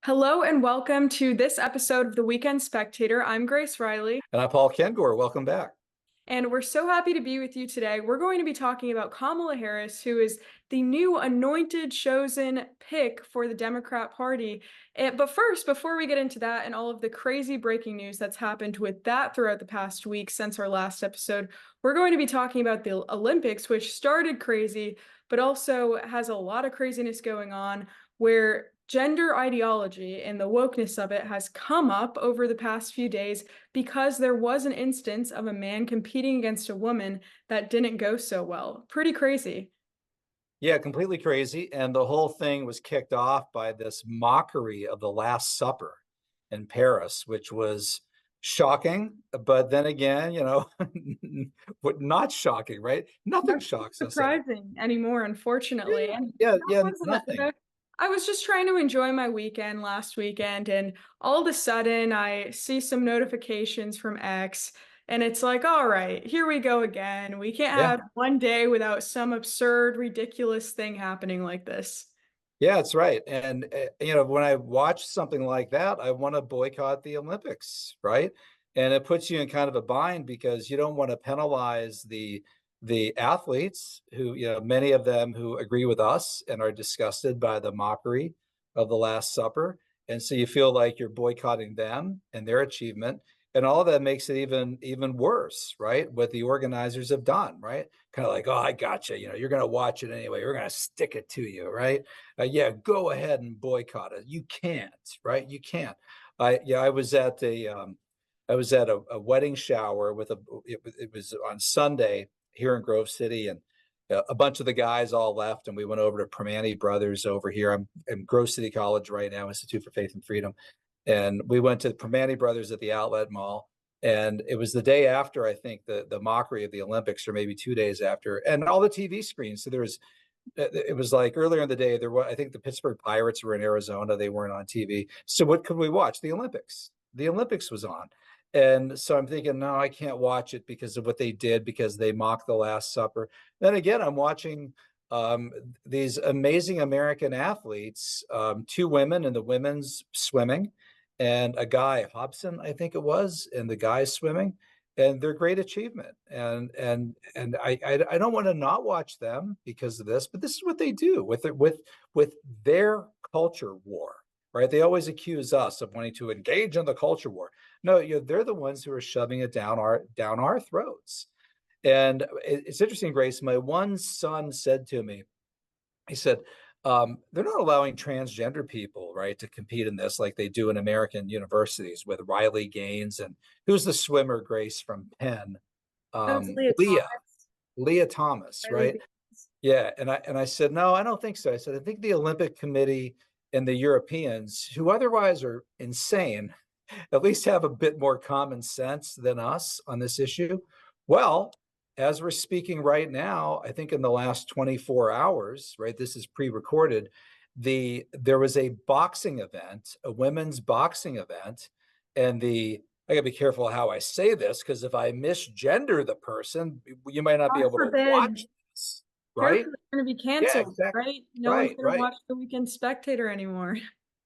Hello and welcome to this episode of the Weekend Spectator. I'm Grace Reilly, And I'm Paul Kengor. Welcome back. and we're so happy to be with you today. We're going to be talking about Kamala Harris, who is the new anointed chosen pick for the Democrat Party. But first, before we get into that and all of the crazy breaking news that's happened with that throughout the past week since our last episode, we're going to be talking about the Olympics, which started crazy, but also has a lot of craziness going on where gender ideology and the wokeness of it has come up over the past few days because there was an instance of a man competing against a woman that didn't go so well. Pretty crazy. Yeah, completely crazy. And the whole thing was kicked off by this mockery of the Last Supper in Paris, which was shocking. But then again, what not shocking, right? Nothing Not shocks us anymore. surprising anymore, unfortunately. Yeah, And yeah, that yeah, wasn't nothing. I was just trying to enjoy my weekend last weekend, and all of a sudden I see some notifications from X, and it's like, all right, here we go again. We can't Yeah. have one day without some absurd, ridiculous thing happening like this. Yeah, that's right. And when I watch something like that, I want to boycott the Olympics, right? And it puts you in kind of a bind because you don't want to penalize the athletes who, many of them who agree with us and are disgusted by the mockery of the Last Supper. And so you feel like you're boycotting them and their achievement. And all of that makes it even worse, right? What the organizers have done, right? Kind of like, oh, I gotcha. You're going to watch it anyway. We're going to stick it to you, right? Yeah, go ahead and boycott it. You can't, right? You can't. I was at a wedding shower it was on Sunday here in Grove City, and a bunch of the guys all left, and we went over to Permane Brothers over here. I'm in Grove City College right now, Institute for Faith and Freedom, and we went to Permane Brothers at the Outlet Mall. And it was the day after, I think, the mockery of the Olympics, or maybe 2 days after, and all the TV screens. So it was like earlier in the day, I think the Pittsburgh Pirates were in Arizona. They weren't on TV. So what could we watch? The Olympics. The Olympics was on. And so I'm thinking, no, I can't watch it because of what they did, because they mocked the Last Supper. Then again, I'm watching um, these amazing American athletes, two women in the women's swimming, and a guy, Hobson, I think it was, in the guys swimming, and their great achievement. And I don't want to not watch them because of this, but this is what they do with their culture war, right? They always accuse us of wanting to engage in the culture war. No, they're the ones who are shoving it down our throats. And it's interesting, Grace. My one son said to me, he said, they're not allowing transgender people, right, to compete in this like they do in American universities with Riley Gaines and who's the swimmer, Grace, from Penn? That was Leah Leah, Thomas. Leah Thomas, Riley right? Gaines. Yeah. And I said, no, I don't think so. I said, I think the Olympic Committee and the Europeans, who otherwise are insane, at least have a bit more common sense than us on this issue. Well, as we're speaking right now, I think in the last 24 hours, right? This is pre-recorded. There was a boxing event, a women's boxing event, and I gotta be careful how I say this because if I misgender the person, you might not be God able to forbid. watch this, right? Careful, you're going to be Yeah, canceled, exactly. right? No one's Right, going to right. watch the Weekend Spectator anymore.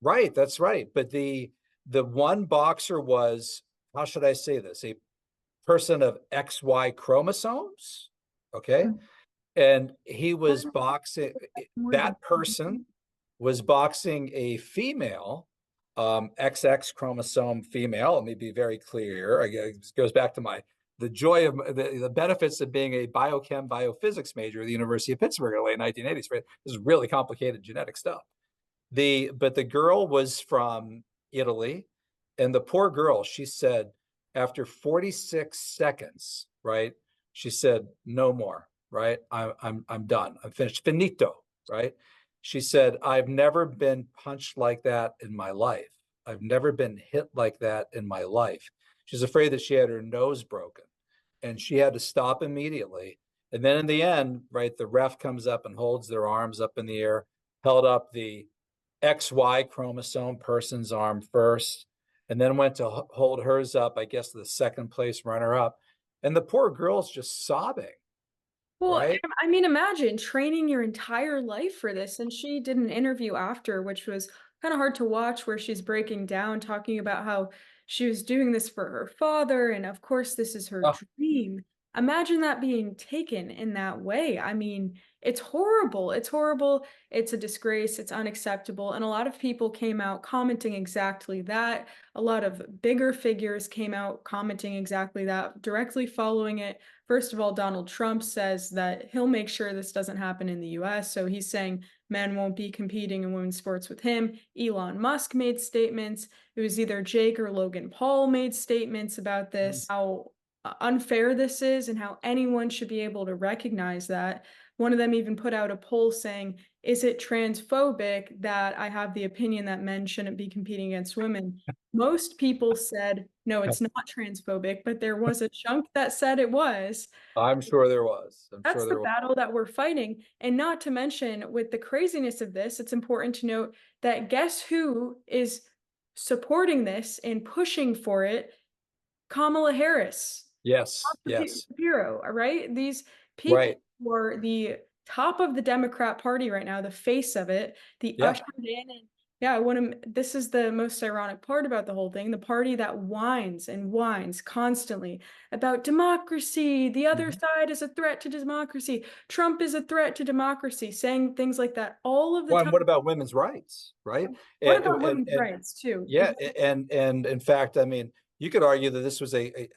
Right, that's right. But the one boxer was, how should I say this? A person of XY chromosomes. Okay. And he was boxing, More than that person was boxing a female, XX chromosome female. Let me be very clear. It goes back to the joy of the benefits of being a biophysics major at the University of Pittsburgh in the late 1980s, right? This is really complicated genetic stuff. But the girl was from Italy, and the poor girl, she said, after 46 seconds, right? She said, no more, right? I'm done. I'm finished. Finito, right? She said, I've never been punched like that in my life. I've never been hit like that in my life. She's afraid that she had her nose broken and she had to stop immediately. And then in the end, right, the ref comes up and holds their arms up in the air, held up the XY chromosome person's arm first, and then went to hold hers up, I guess the second place runner up. And the poor girl's just sobbing, Well, right? I mean, imagine training your entire life for this. And she did an interview after, which was kind of hard to watch where she's breaking down, talking about how she was doing this for her father, and of course, this is her Oh, dream. Imagine that being taken in that way. I mean, it's horrible. It's horrible. It's a disgrace. It's unacceptable. And a lot of people came out commenting exactly that. A lot of bigger figures came out commenting exactly that, directly following it. First of all, Donald Trump says that he'll make sure this doesn't happen in the US. So he's saying men won't be competing in women's sports with him. Elon Musk made statements. It was either Jake or Logan Paul made statements about mm. this, how unfair this is and how anyone should be able to recognize that. One of them even put out a poll saying, is it transphobic that I have the opinion that men shouldn't be competing against women? Most people said, no, it's not transphobic, but there was a chunk that said it was. I'm sure there was. I'm sure That's the there was. battle that we're fighting. And not to mention, with the craziness of this, it's important to note that guess who is supporting this and pushing for it? Kamala Harris. Yes, yes, Shapiro, all right? These people right. were the top of the Democrat Party right now, the face of it, the Yeah. ushered in. And yeah, this is the most ironic part about the whole thing, the party that whines and whines constantly about democracy. The other Mhm. side is a threat to democracy. Trump is a threat to democracy, saying things like that all of the Well, and time. what about women's rights, right? What And, about and, women's and rights too? yeah, and in fact, I mean, you could argue that this was I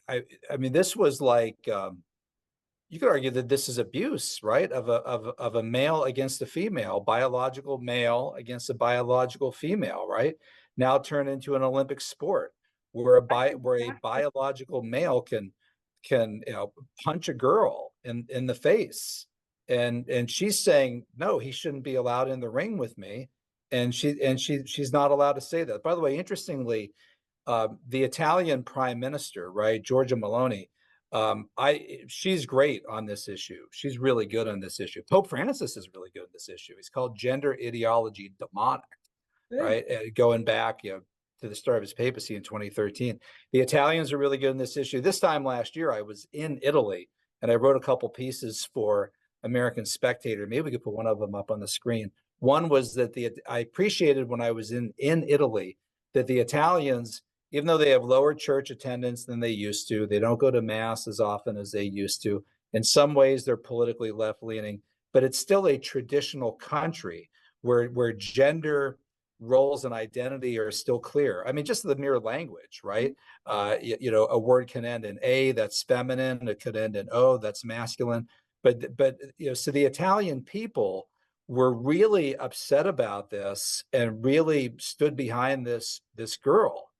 mean, this was like, you could argue that this is abuse, right? Of a male against a female, biological male against a biological female, right? Now turned into an Olympic sport where a biological male can punch a girl in the face. And she's saying, no, he shouldn't be allowed in the ring with me. She's not allowed to say that. By the way, interestingly, the Italian prime minister, right, Giorgia Meloni, she's great on this issue. She's really good on this issue. Pope Francis is really good on this issue. He's called gender ideology demonic, Good. right? Going back, to the start of his papacy in 2013. The Italians are really good on this issue. This time last year, I was in Italy and I wrote a couple pieces for American Spectator. Maybe we could put one of them up on the screen. One was that I appreciated when I was in Italy that the Italians, even though they have lower church attendance than they used to, they don't go to mass as often as they used to. In some ways, they're politically left leaning, but it's still a traditional country where gender roles and identity are still clear. I mean, just the mere language, right? A word can end in A, that's feminine. It could end in O, that's masculine. But so the Italian people were really upset about this and really stood behind this girl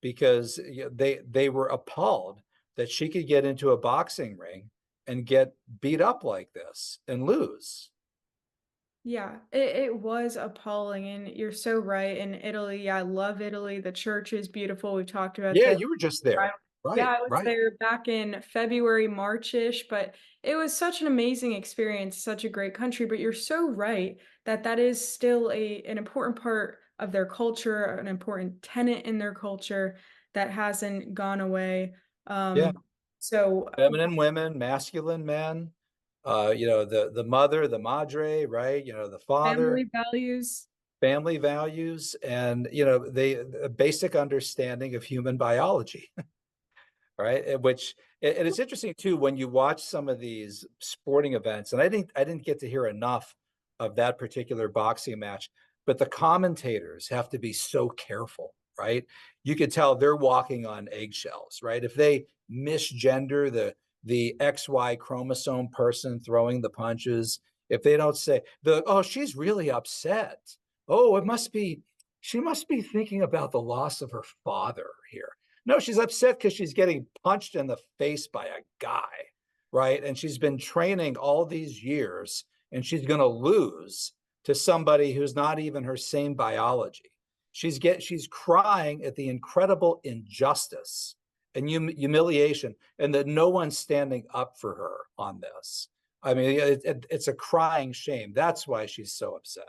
because they were appalled that she could get into a boxing ring and get beat up like this and lose. Yeah, it was appalling, and you're so right. In Italy, yeah, I love Italy. The church is beautiful. We've talked about Yeah, this. you were just there. Yeah, Right, I was right. there back in February, March-ish, but it was such an amazing experience, such a great country. But you're so right that that is still an important part of their culture, an important tenet in their culture that hasn't gone away. Yeah. So Feminine women, masculine men, the mother, the madre, right? The father, family values. family values, and a basic understanding of human biology, right? And it's interesting too when you watch some of these sporting events, and I didn't get to hear enough of that particular boxing match, but the commentators have to be so careful, right? You could tell they're walking on eggshells, right? If they misgender the XY chromosome person throwing the punches, if they don't say oh, she's really upset. Oh, she must be thinking about the loss of her father here. No, she's upset because she's getting punched in the face by a guy, right? And she's been training all these years and she's going to lose to somebody who's not even her same biology. She's crying at the incredible injustice and humiliation, and that no one's standing up for her on this. I mean, it's a crying shame. That's why she's so upset.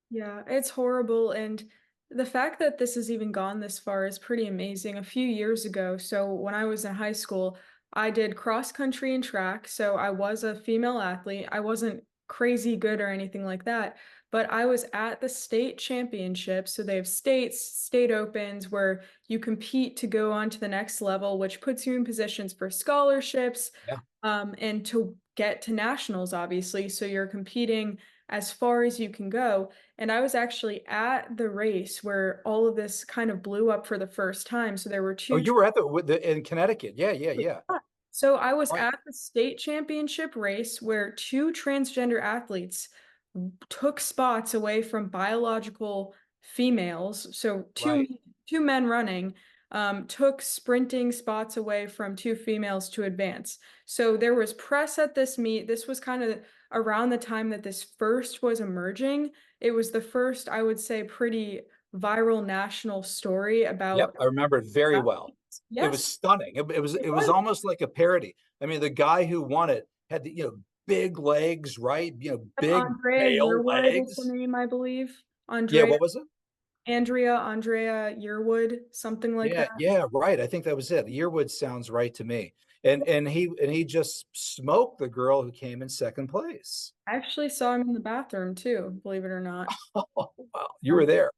Yeah, it's horrible. And the fact that this has even gone this far is pretty amazing. A few years ago, so when I was in high school, I did cross country and track. So I was a female athlete. I wasn't crazy good or anything like that. but I was at the state championship. So they have states, state opens where you compete to go on to the next level, which puts you in positions for scholarships, Yeah. and to get to nationals, obviously. So you're competing as far as you can go. And I was actually at the race where all of this kind of blew up for the first time. So there were Oh, two. you were at the in Connecticut. Yeah, yeah, yeah. So I was Right. at the state championship race where two transgender athletes took spots away from biological females. So Right. two men running took sprinting spots away from two females to advance. So there was press at this meet. This was kind of around the time that this first was emerging. It was the first, I would say, pretty viral national story Yep, about I remember it very well. athletes. It was Yes, stunning. it It was was. almost like a parody. I mean, the guy who won it had the, big legs, right? Big Andrea male Yearwood is the legs. name, I believe. Yeah, Andrea, what was it? Andrea Yearwood, something like Yeah, that. yeah, right. I think that was it. Yearwood sounds right to me. And he just smoked the girl who came in second place. I actually saw him in the bathroom too, believe it or not. Oh, wow. You were Um, there.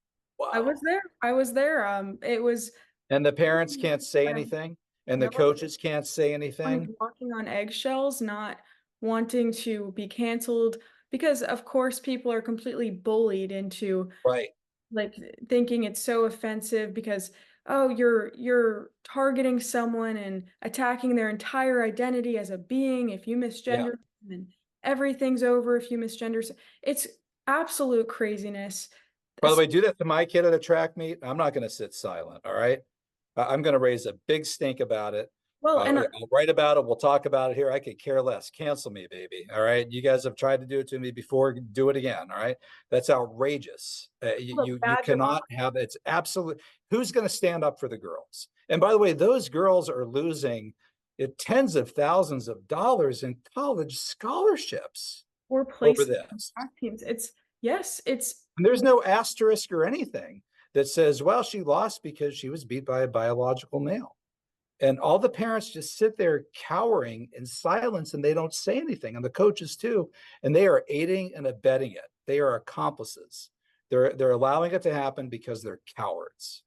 I was Wow. there. I was there. It was And the parents can't say anything, and the no, coaches can't say everyone anything. is walking on eggshells, not wanting to be canceled because, of course, people are completely bullied into Right. like thinking it's so offensive because oh you're targeting someone and attacking their entire identity as a being if you Yeah. misgender them and everything's over if you misgender it's absolute craziness. By the way, do that to my kid at a track meet. I'm not going to sit silent. All right. I'm going to raise a big stink about it. Well, and I'll write about it. We'll talk about it here. I could care less. Cancel me, baby. All right. You guys have tried to do it to me before. Do it again. All right. That's outrageous. a You badge of cannot honor. have it's absolute. Who's going to stand up for the girls? And by the way, those girls are losing tens of thousands of dollars in college scholarships Or over placing on this. track teams. It's yes, it's And there's no asterisk or anything that says, well, she lost because she was beat by a biological male. And all the parents just sit there cowering in silence and they don't say anything. And the coaches too. And they are aiding and abetting it. They are accomplices. They're allowing it to happen because they're cowards.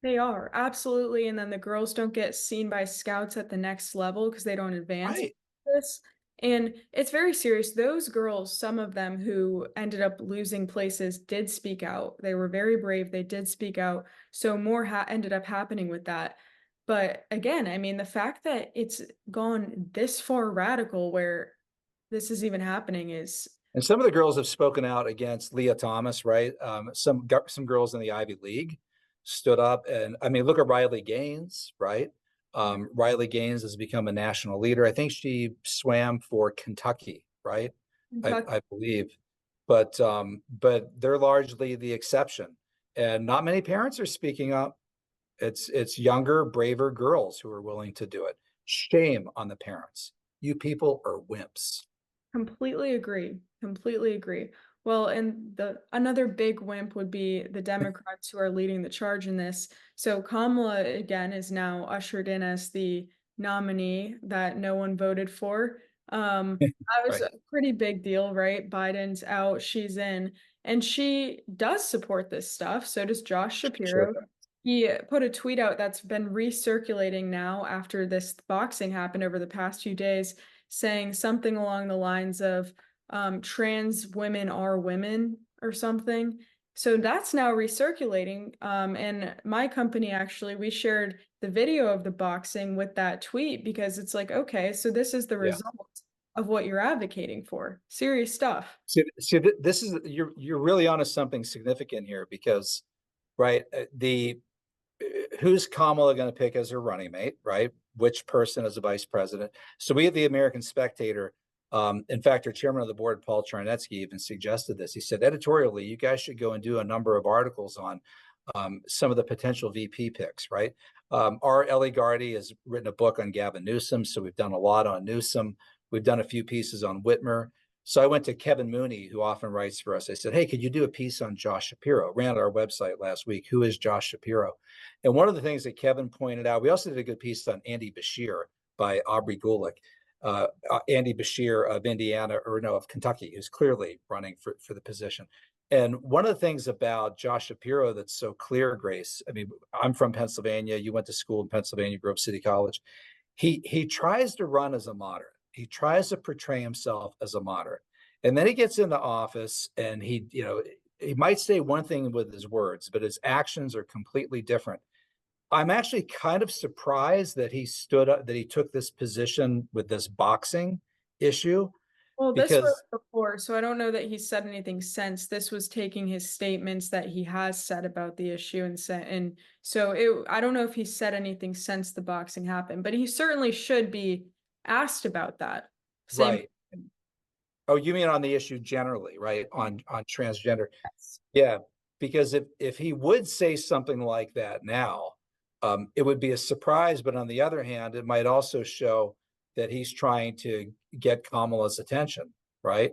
they are absolutely, and then the girls don't get seen by scouts at the next level because they don't advance Right. this. And it's very serious. Those girls, some of them who ended up losing places, did speak out. They were very brave. They did speak out. So more ended up happening with that. But again, I mean, the fact that it's gone this far radical where this is even happening is And some of the girls have spoken out against Leah Thomas, right? Some girls in the Ivy League stood up, and I mean, look at Riley Gaines, right? Riley Gaines has become a national leader. I think she swam for Kentucky, right? Kentucky. I believe, but they're largely the exception, and not many parents are speaking up. It's younger, braver girls who are willing to do it. Shame on the parents. You people are wimps. Completely agree. Completely agree. Well, and the another big wimp would be the Democrats who are leading the charge in this. So Kamala again is now ushered in as the nominee that no one voted for. That was Right. a pretty big deal, right? Biden's out, she's in, and she does support this stuff. So does Josh Sure. Shapiro. He put a tweet out that's been recirculating now after this boxing happened over the past few days saying something along the lines of trans women are women or something. So that's now recirculating. And my company actually, we shared the video of the boxing with that tweet because it's like, okay, so this is the Yeah. result of what you're advocating for. Serious stuff. This is you're really onto something significant here because, right, the who's Kamala going to pick as her running mate, right? Which person as a vice president? So we at the American Spectator, in fact, our chairman of the board, Paul Charnetsky, even suggested this. He said, editorially, you guys should go and do a number of articles on some of the potential VP picks, right? Our Ellie Gardy has written a book on Gavin Newsom, so we've done a lot on Newsom. We've done a few pieces on Whitmer. So I went to Kevin Mooney, who often writes for us. I said, hey, could you do a piece on Josh Shapiro? Ran on our website last week. Who is Josh Shapiro? And one of the things that Kevin pointed out, we also did a good piece on Andy Bashir by Aubrey Gulick. Andy Bashir of Indiana, or no, of Kentucky, who's clearly running for the position. And one of the things about Josh Shapiro that's so clear, Grace, I mean, I'm from Pennsylvania. You went to school in Pennsylvania, Grove City College. He tries to run as a moderate. He tries to portray himself as a moderate. And then he gets into office and he might say one thing with his words, but his actions are completely different. I'm actually kind of surprised that he stood up, that he took this position with this boxing issue, Well, this was because before, so I don't know that he said anything since. This was taking his statements that he has said about the issue and said, and so I don't know if he said anything since the boxing happened, but he certainly should be asked about that. Same. right. Oh, you mean on the issue generally, right? On transgender. Yes. Yeah, because if he would say something like that now, it would be a surprise. But on the other hand, it might also show that he's trying to get Kamala's attention, right?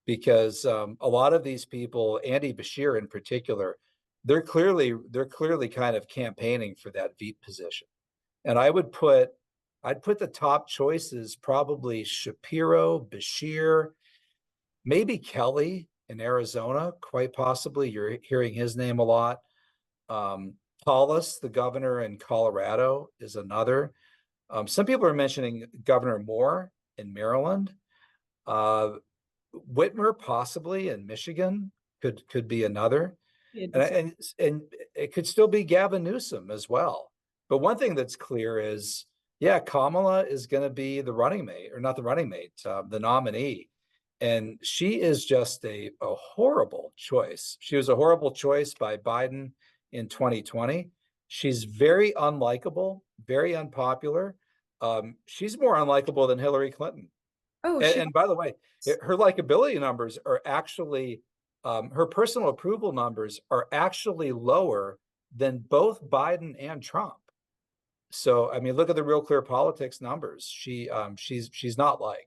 Because a lot of these people, Andy Bashir in particular, they're clearly kind of campaigning for that VP position. And I'd put the top choices probably Shapiro, Bashir, maybe Kelly in Arizona, quite possibly. You're hearing his name a lot. Paulus, the governor in Colorado, is another. Some people are mentioning Governor Moore in Maryland. Uh, Whitmer, possibly in Michigan, could be another. He had to And, say. and it could still be Gavin Newsom as well. But one thing that's clear is, yeah, Kamala is going to be the running mate, or not the running mate, the nominee. And she is just a horrible choice. She was a horrible choice by Biden in 2020. She's very unlikable, very unpopular. She's more unlikable than Hillary Clinton. Oh, And by the way, her likability numbers are actually, her personal approval numbers are actually lower than both Biden and Trump. So, I mean, look at the Real Clear Politics numbers. She's not liked.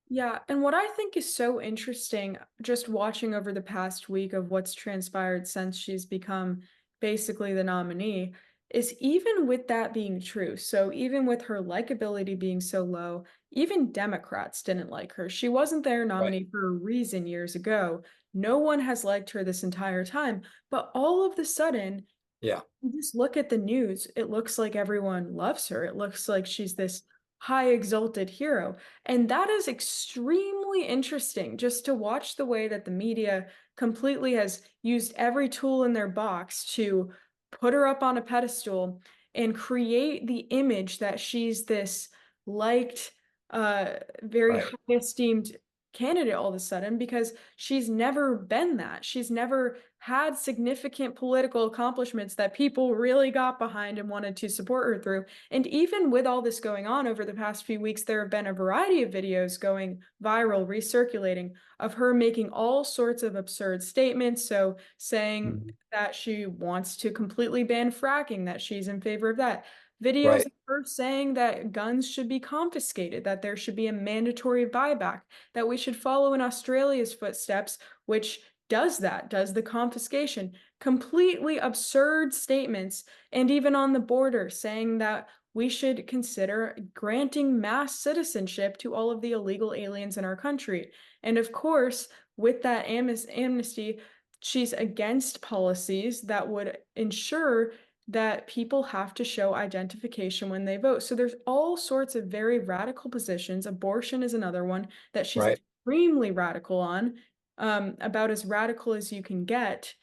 yeah, and what I think is so interesting, just watching over the past week of what's transpired since she's become basically the nominee, is even with that being true, so even with her likability being so low, even Democrats didn't like her. She wasn't their Right. nominee for a reason years ago. No one has liked her this entire time, but all of the sudden, Yeah. you just look at the news, it looks like everyone loves her. It looks like she's this high exalted hero. And that is extremely interesting just to watch the way that the media completely has used every tool in their box to put her up on a pedestal and create the image that she's this liked, very Right. high esteemed candidate all of a sudden because she's never been that. She's never had significant political accomplishments that people really got behind and wanted to support her through. And even with all this going on over the past few weeks, there have been a variety of videos going viral, recirculating of her making all sorts of absurd statements. So saying Mhm. that she wants to completely ban fracking, that she's in favor of that. Videos Right. of her saying that guns should be confiscated, that there should be a mandatory buyback, that we should follow in Australia's footsteps, which does that, does the confiscation. Completely absurd statements. And even on the border, saying that we should consider granting mass citizenship to all of the illegal aliens in our country. And of course, with that amnesty, she's against policies that would ensure that people have to show identification when they vote. So there's all sorts of very radical positions. Abortion is another one that she's Right. extremely radical on, about as radical as you can get.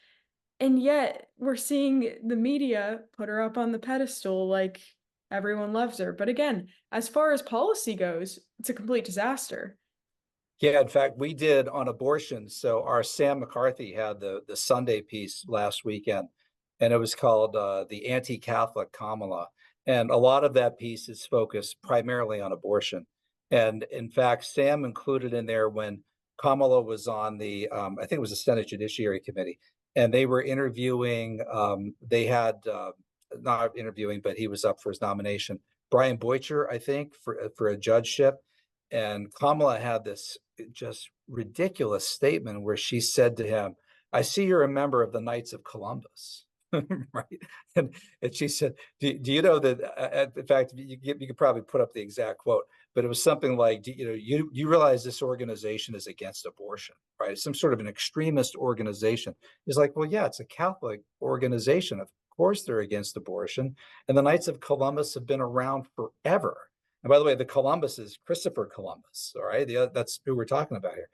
And yet we're seeing the media put her up on the pedestal like everyone loves her. But again, as far as policy goes, it's a complete disaster. Yeah, in fact, we did on abortion. So our Sam McCarthy had the Sunday piece last weekend, and it was called "The Anti-Catholic Kamala." And a lot of that piece is focused primarily on abortion. And in fact, Sam included in there when Kamala was on the, I think it was the Senate Judiciary Committee, and they were interviewing. They had not interviewing, but he was up for his nomination. Brian Boycher, I think, for a judgeship. And Kamala had this just ridiculous statement where she said to him, "I see you're a member of the Knights of Columbus." right? And she said, do you know that, in fact, you could probably put up the exact quote, but it was something like, you realize this organization is against abortion, right? It's some sort of an extremist organization. He's like, well, yeah, it's a Catholic organization. Of course they're against abortion. And the Knights of Columbus have been around forever. And by the way, the Columbus is Christopher Columbus, all right? That's who we're talking about here.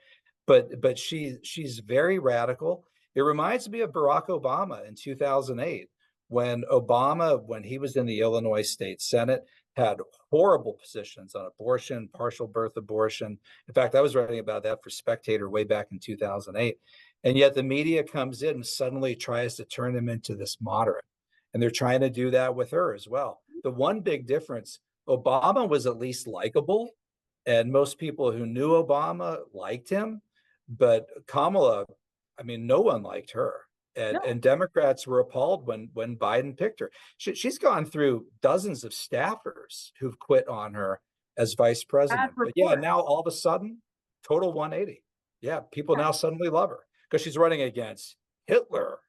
But she's very radical. It reminds me of Barack Obama in 2008, when he was in the Illinois State Senate, had horrible positions on abortion, partial birth abortion. In fact, I was writing about that for Spectator way back in 2008. And yet the media comes in and suddenly tries to turn him into this moderate. And they're trying to do that with her as well. The one big difference, Obama was at least likable, and most people who knew Obama liked him. But Kamala, I mean, no one liked her. And No, Democrats were appalled when Biden picked her. She's gone through dozens of staffers who've quit on her as vice bad president. But yeah, report. now all of a sudden, total 180. Yeah, people Yeah. now suddenly love her because she's running against Hitler.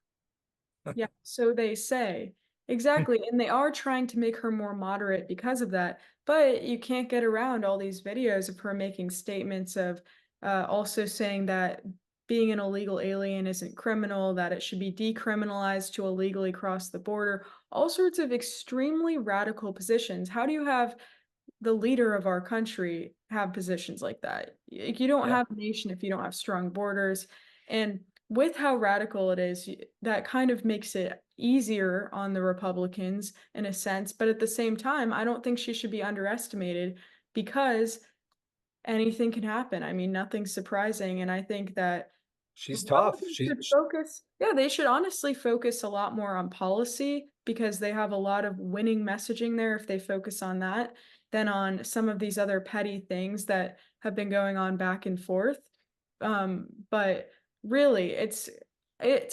Yeah, so they say. Exactly, and they are trying to make her more moderate because of that, but you can't get around all these videos of her making statements of also saying that being an illegal alien isn't criminal, that it should be decriminalized to illegally cross the border, all sorts of extremely radical positions. How do you have the leader of our country have positions like that? You don't Yeah, have a nation if you don't have strong borders. And with how radical it is, that kind of makes it easier on the Republicans in a sense. But at the same time, I don't think she should be underestimated because anything can happen. I mean, nothing's surprising. And I think that she's tough. Republicans should focus, yeah, they should honestly focus a lot more on policy because they have a lot of winning messaging there if they focus on that than on some of these other petty things that have been going on back and forth. But really, it's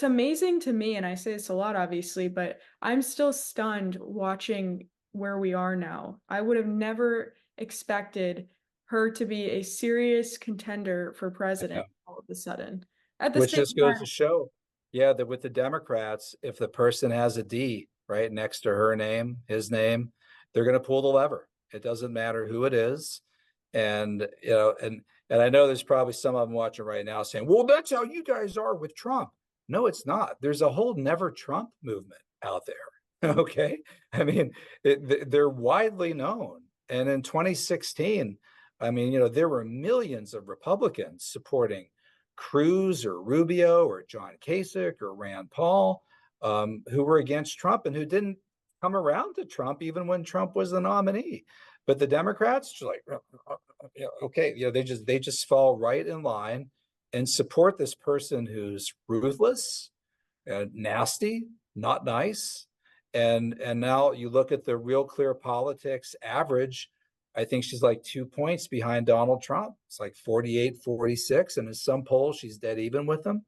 amazing to me, and I say this a lot, obviously, but I'm still stunned watching where we are now. I would have never expected her to be a serious contender for I know. president all of a sudden. At the Which same just goes to time, show, yeah, that with the Democrats, if the person has a D right next to her name, his name, they're going to pull the lever. It doesn't matter who it is. And, and I know there's probably some of them watching right now saying, well, that's how you guys are with Trump. No, it's not. There's a whole never Trump movement out there. Okay. I mean, they're widely known. And in 2016, I mean, there were millions of Republicans supporting Cruz or Rubio or John Kasich or Rand Paul, who were against Trump and who didn't come around to Trump even when Trump was the nominee. But the Democrats just like, okay, they just fall right in line and support this person who's ruthless, nasty, not nice. And now you look at the Real Clear Politics average. I think she's like 2 points behind Donald Trump. It's like 48-46. And in some polls, she's dead even with him.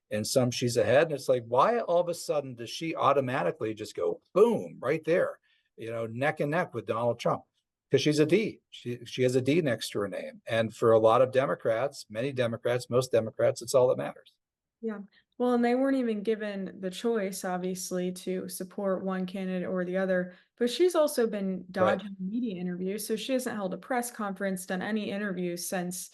And some she's ahead. And it's like, why all of a sudden does she automatically just go boom right there, neck and neck with Donald Trump? Because she's a D. She has a D next to her name. And for a lot of Democrats, many Democrats, most Democrats, it's all that matters. yeah. Well, and they weren't even given the choice, obviously, to support one candidate or the other. But she's also been Right. dodging media interviews, so she hasn't held a press conference, done any interviews since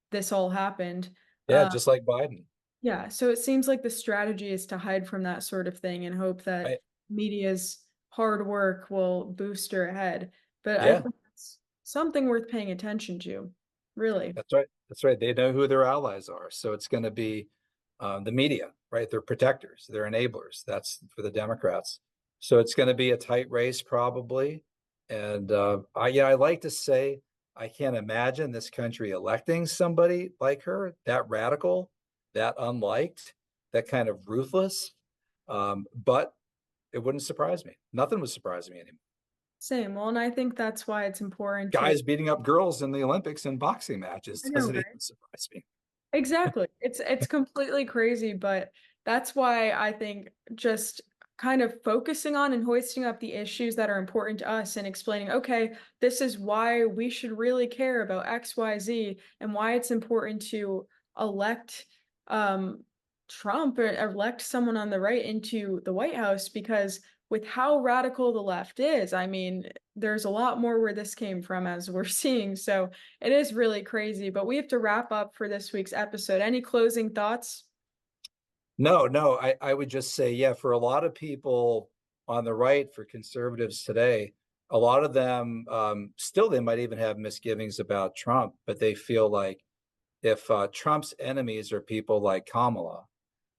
this all happened. Yeah, Uh, just like Biden. yeah, so it seems like the strategy is to hide from that sort of thing and hope that Right. media's hard work will boost her ahead. But I Yeah. think it's something worth paying attention to, really. That's right. That's right. They know who their allies are. So it's going to be the media, right? They're protectors, they're enablers. That's for the Democrats. So it's going to be a tight race, probably. And I like to say, I can't imagine this country electing somebody like her, that radical, that unliked, that kind of ruthless. But it wouldn't surprise me. Nothing would surprise me anymore. Same. Well, and I think that's why it's important to, Guys beating up girls in the Olympics and boxing matches I know, doesn't right? even surprise me. Exactly. It's completely crazy, but that's why I think just kind of focusing on and hoisting up the issues that are important to us and explaining, okay, this is why we should really care about XYZ and why it's important to elect um Trump or elect someone on the right into the White House because with how radical the left is, I mean, there's a lot more where this came from as we're seeing. So it is really crazy, but we have to wrap up for this week's episode. Any closing thoughts? No, no, I would just say, yeah, for a lot of people on the right, for conservatives today, a lot of them still they might even have misgivings about Trump, but they feel like if Trump's enemies are people like Kamala,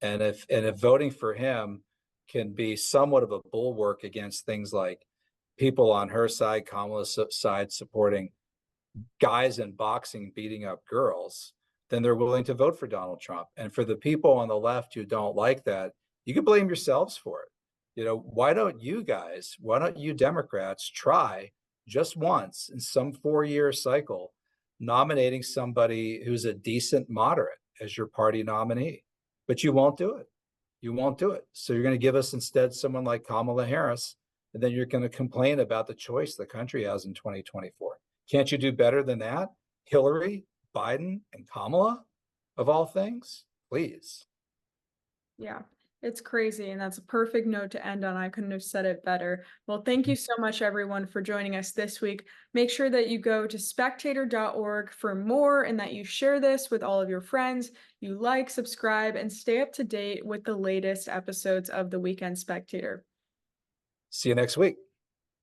and if voting for him can be somewhat of a bulwark against things like people on her side, Kamala's side, supporting guys in boxing beating up girls, then they're willing to vote for Donald Trump. And for the people on the left who don't like that, you can blame yourselves for it. Why don't you guys, why don't you Democrats try just once in some 4-year cycle nominating somebody who's a decent moderate as your party nominee? But you won't do it. You won't do it. So you're going to give us instead someone like Kamala Harris, and then you're going to complain about the choice the country has in 2024. Can't you do better than that? Hillary, Biden, and Kamala, of all things? Please. Yeah, it's crazy. And that's a perfect note to end on. I couldn't have said it better. Well, thank you so much, everyone, for joining us this week. Make sure that you go to spectator.org for more and that you share this with all of your friends. You like, subscribe, and stay up to date with the latest episodes of the Weekend Spectator. See you next week.